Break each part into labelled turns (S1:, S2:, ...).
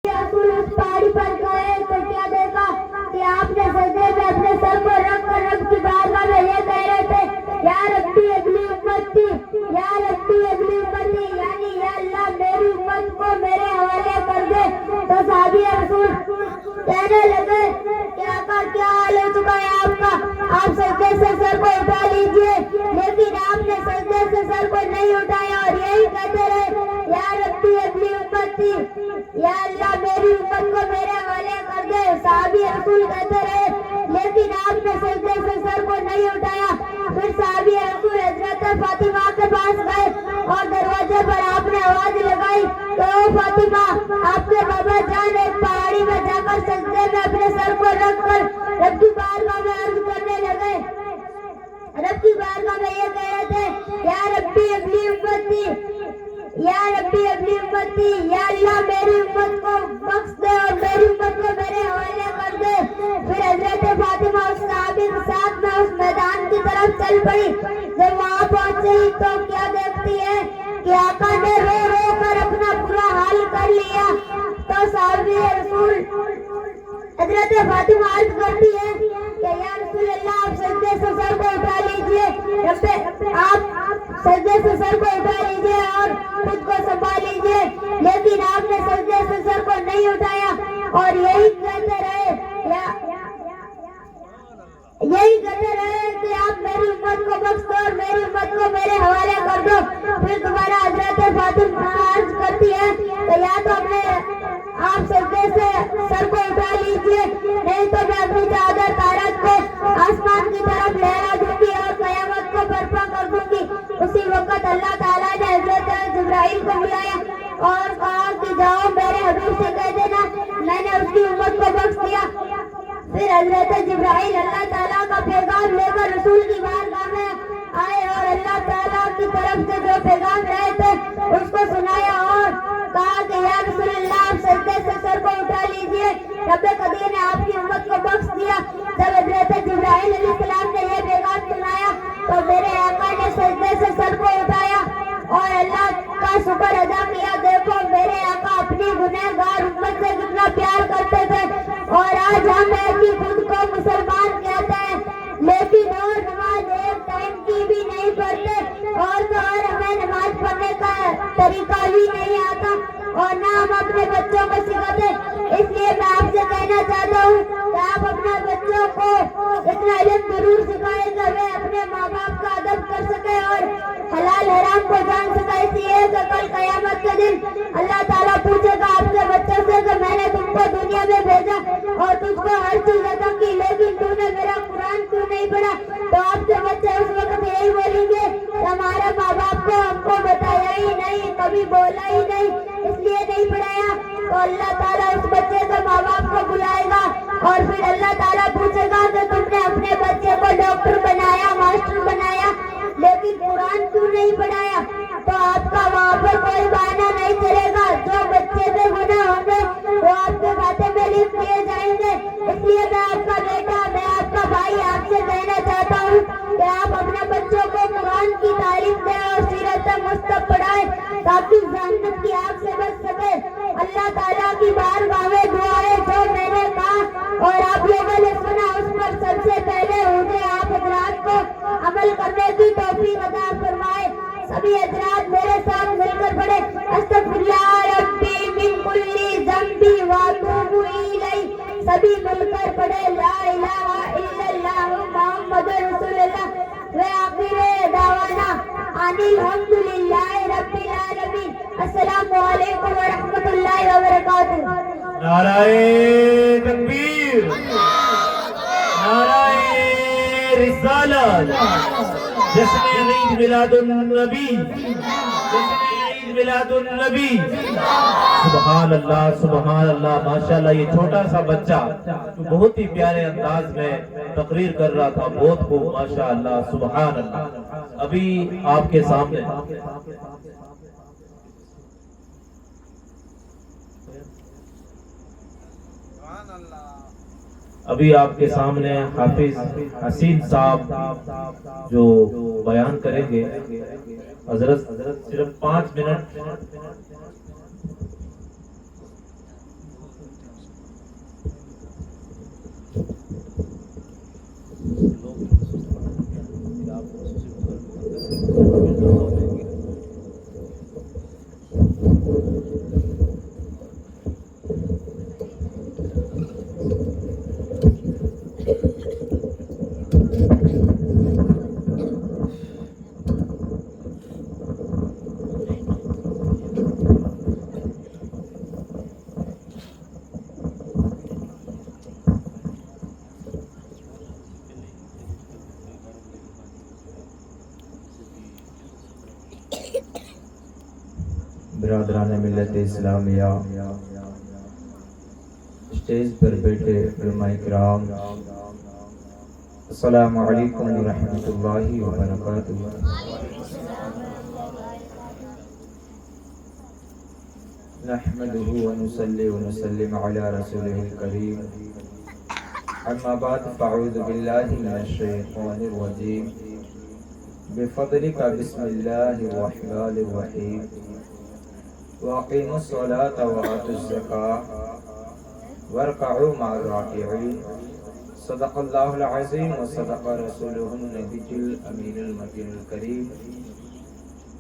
S1: रसूल उस पहाड़ी पर गए तो क्या देखा कि आपने सजदे में अपने सर को रख कर रब की बारगाह में ये कह रहे थे, या रब्बी अगली उम्मत थी, या रब्बी अगली उम्मत थी, यानी या अल्लाह मेरी उम्मत को मेरे हवाले कर दे। तो सहाबी रसूल कहने लगे कि आका क्या हाल हो चुका है आपका, आप सजदे से सर को उठा लीजिए। लेकिन आपने सजदे से सर को नहीं उठाया और यही कहते रहे, या रब्बी अगली उम्मत थी, या अल्लाह मेरी उम्मत को मेरे हवाले कर दे। सहाबी रसूल कहते रहे, लेकिन आपने सजदे से सर को नहीं उठाया। फिर सहाबी रसूल हजरत फातिमा के पास गए और दरवाजे पर आपने आवाज लगाई, तो फातिमा, आपके बाबा जान एक पहाड़ी में जाकर सजदे में अपने सर को रख कर रब की बारगाह में अर्ज करने लगे। रब की बारगाह में ये कह रहे थे, या रब्बी अगली उम्मत थी, या रब्बी अगली उम्मत थी, या अल्लाह मेरी उम्मत को बख्श दे और मेरी उम्मत को मेरे हवाले कर दे। फिर हजरत फातिमा उस सहाबी के साथ में उस मैदान की तरफ चल पड़ी। जब वहाँ पहुंची तो क्या देखती है कि आका ने रो रो कर अपना बुरा हाल कर लिया। तो सहाबी रसूल हजरत फातिमा अर्ज करती है कि या रसूल अल्लाह, आप सजदे से सर को उठा लीजिए, आप सजदे से सर को उठा लीजिए और खुद को संभाल लीजिए। लेकिन आपने सजदे से सर को नहीं उठाया और यही कहते रहे कि आप मेरी उम्मत को बख्श दो और मेरी उम्मत को मेरे हवाले कर दो। फिर दोबारा हजरत फातिमा अर्ज करती है कि या तो अपने आप सजदे से सर को उठा लीजिए, नहीं तो मैं अपनी चादर तारत को आसमान की तरफ लहरा दूंगी और कयामत को बर्पा कर दूंगी। उसी वक्त अल्लाह ताला ने हजरत जिब्राइल को बुलाया और कहा कि जाओ मेरे हबीब से कह देना मैंने उसकी उम्मत को बख्श दिया। फिर हजरत जिब्राइल अल्लाह ताला का पैगाम लेकर रसूल की बारगाह में आए और अल्लाह ताला की तरफ से जो पैगाम रहे थे उसको सुनाया और कहा कि या रसूल अल्लाह, आप सजदे से सर को उठा लीजिए, रब्बे कदीर ने आपकी उम्मत को बख्श दिया। जब हजरत जिब्राइल अलैहिस्सलाम ने यह पैगाम सुनाया तो मेरे आका ने सजदे से सर को उठाया और अल्लाह का शुक्र अदा किया। देखो मेरे आका अपनी गुनहगार उम्मत से कितना प्यार करते थे और आज हम ऐसी खुद को मुसलमान कहते हैं, लेकिन और नमाज एक टाइम की भी नहीं पढ़ते और तो और हमें नमाज पढ़ने का तरीका भी नहीं आता और ना हम अपने बच्चों को सिखाते। इसलिए मैं आपसे कहना चाहता हूँ कि आप अपने बच्चों को इतना इल्म जरूर सिखाएं कि वे अपने माँ बाप का अदब कर सके और हलाल हराम को जान सके। इसलिए कि कल कयामत के दिन अल्लाह ताला पूछेगा आपके बच्चों से कि मैंने तुमको दुनिया में भेजा और तुझको हर चीज अदा की, लेकिन तूने मेरा कुरान क्यों नहीं पढ़ा। तो आपके बच्चे उस वक्त यही बोलेंगे कि हमारे माँ बाप को हमको बताया ही नहीं, कभी बोला ही नहीं, इसलिए नहीं पढ़ाया। तो अल्लाह ताला उस बच्चे के माँ बाप को बुलाएगा और फिर अल्लाह ताला पूछेगा कि तुमने अपने बच्चे को डॉक्टर बनाया, मास्टर बनाया, लेकिन कुरान क्यों नहीं पढ़ाया। तो आपका वहाँ पर कोई बहाना नहीं चलेगा। जो बच्चे में गुनाह होंगे वो आपके खाते में लिख दिए जाएंगे। इसलिए मैं आपका बेटा, मैं आपका भाई आपसे कहना चाहता हूँ कि आप अपने बच्चों को कुरान की तालीम दें और सीरत मुस्तफ़ा पढ़ाएं ताकि जहन्नम की आग से बच सके। अल्लाह ताला की बारगाह में दुआएं जो मैंने कहा और आप लोगों ने सुना उस पर सबसे पहले मुझे आप हजरात को अमल करने की तौफीक अता फरमाए। सभी हजरात मेरे साथ मिलकर पढ़े, अस्तगफिरुल्लाह रब्बी मिन कुल्ली ज़ंबी व अतूबु इलैह। सभी मिलकर पढ़े ला इलाहा इल्लल्लाह मुहम्मदुर रसूलुल्लाह व आखिर दावाना अनिल हम्दुलिल्लाहि रब्बिल आलमीन। अस्सलामु अलैकुम व रहमतुल्लाहि व बरकातुहू।
S2: नाराए तकबीर, नाराए रिसालत, जश्न ईद मिलादुन नबी, जश्न ईद मिलादुन नबी। सुभान अल्लाह, सुभान अल्लाह, माशाअल्लाह। ये छोटा सा बच्चा तो बहुत ही प्यारे अंदाज में तकरीर कर रहा था, बहुत खूब, माशाअल्लाह, सुभान अल्लाह। अभी आपके सामने हाफिज हसीन साहब जो बयान करेंगे। हजरत सिर्फ 5 मिनट
S3: برادران ملت اسلامیہ، اسٹیج پر بیٹھے علماء کرام، السلام علیکم ورحمۃ اللہ وبرکاتہ۔ نحمده ونصلي ونسلم على رسوله الكريم، اما بعد فاعوذ بالله من الشیطان الرجیم، بفضلك بسم الله الرحمن الرحیم، واقیموا الصلاة وآتوا الزکاة واركعوا مع الراكعين، صدق اللہ العظیم وصدق رسوله النبی الامین المکین الکریم،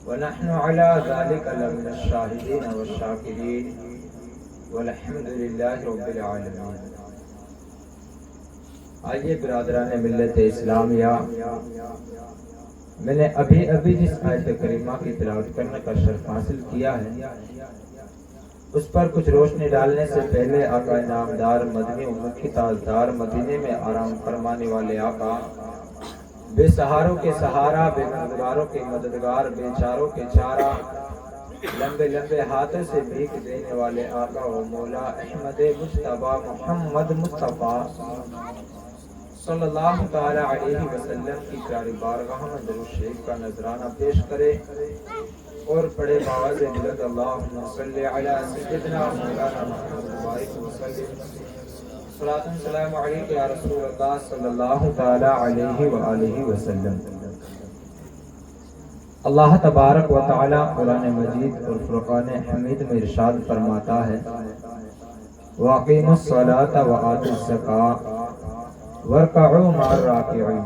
S3: ونحن على ذلك لمن الشاہدین والشاکرین، والحمد للہ رب العالمین۔ آئیے برادران ملت اسلامیہ، میں نے ابھی جس آیت کریمہ کی تلاوت کرنے کا شرف حاصل کیا ہے، اس پر کچھ روشنی ڈالنے سے پہلے آقا انعامدار مدنی امت کی تاجدار، مدینے میں آرام فرمانے والے آقا، بے سہاروں کے سہارا، بے مددگاروں کے مددگار، بے چاروں کے چارہ، لمبے لمبے ہاتھوں سے بھیک دینے والے آقا و مولا احمد مجتبی محمد مصطفیٰ صلی اللہ تعالی علیہ وسلم کی پیاری بارگاہ میں درود شریف کا نذرانہ پیش کرے اور پڑھے باواز بلند اللہم صلی علی سیدنا مولانا محمد وبارک وسلم، صلاۃ و سلام علیک یا رسول اللہ صلی اللہ تعالی علیہ وآلہ وسلم۔ اللہ تبارک و تعالی قرآن مجید اور فرقان حمید میں ارشاد فرماتا ہے، وَأَقِیمُوا الصَّلَاةَ وَآتُوا الزَّکَاةَ وَارْکَعُوا مَعَ الرَّاکِعِینَ۔